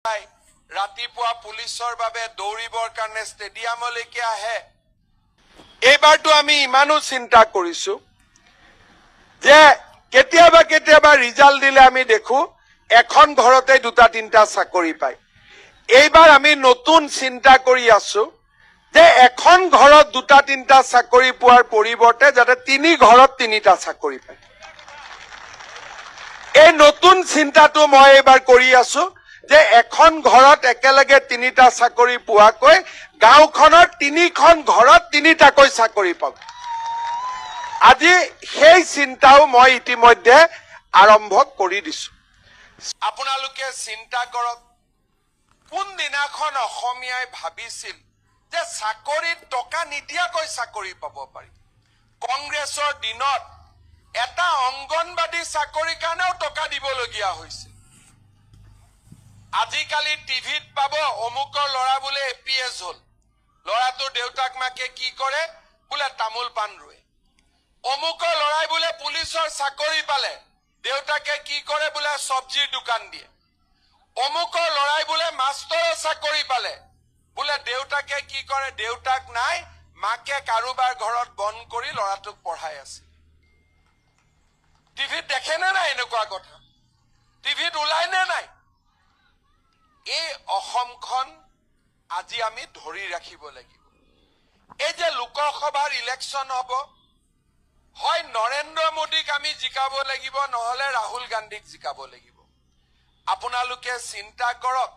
ৰাতিপুৱা পুলিচৰ বাবে দৌৰিবৰ কাৰণে ষ্টেডিয়ামলৈকে আহে। এইবাৰতো আমি ইমানো চিন্তা কৰিছো যে কেতিয়াবা ৰিজাল্ট দিলে আমি দেখো এখন ঘৰতে দুটা তিনিটা চাকৰি পায়। এইবাৰ আমি নতুন চিন্তা কৰি আছো যে এখন ঘৰত দুটা তিনিটা চাকৰি পোৱাৰ পৰিৱৰ্তে যাতে তিনি ঘৰত তিনিটা চাকৰি পায়। এই নতুন চিন্তাটো মই এইবাৰ কৰি আছো যে এখন ঘৰত একেলগে তিনিটা চাকৰি পোৱাকৈ গাঁওখনৰ তিনিখন ঘৰত তিনিটাকৈ চাকৰি পাব। আজি সেই চিন্তাও মই ইতিমধ্যে আৰম্ভ কৰি দিছো। আপোনালোকে চিন্তা কৰক, কোনদিনাখন অসমীয়াই ভাবিছিল যে চাকৰিত টকা নিদিয়াকৈ চাকৰি পাব পাৰি। কংগ্ৰেছৰ দিনত এটা অংগনবাদী চাকৰিৰ কাৰণেও টকা দিবলগীয়া হৈছিল। আজিকালি টিভিত পাব অমুকৰ ল'ৰা বোলে APS হল, ল'ৰাটোৰ দেউতাক মাকে কি কৰে বোলে তামোল পাণ ৰুৱে। অমুকৰ ল'ৰাই বোলে পুলিচৰ চাকৰি পালে, দেউতাকে কি কৰে বোলে চব্জিৰ দোকান দিয়ে। অমুকৰ ল'ৰাই বোলে মাষ্টৰৰ চাকৰি পালে, বোলে দেউতাকে কি কৰে, দেউতাক নাই মাকে কাৰোবাৰ ঘৰত বন কৰি ল'ৰাটোক পঢ়াই আছে। টিভিত দেখে নে নাই এনেকুৱা কথা? টিভিত ওলাই নে নাই? এই অসমখন আজি আমি ধৰি ৰাখিব লাগিব। এই যে লোকসভাৰ ইলেকশ্যন হ'ব, হয় নৰেন্দ্ৰ মোদীক আমি জিকাব লাগিব, নহলে ৰাহুল গান্ধীক জিকাব লাগিব। আপোনালোকে চিন্তা কৰক,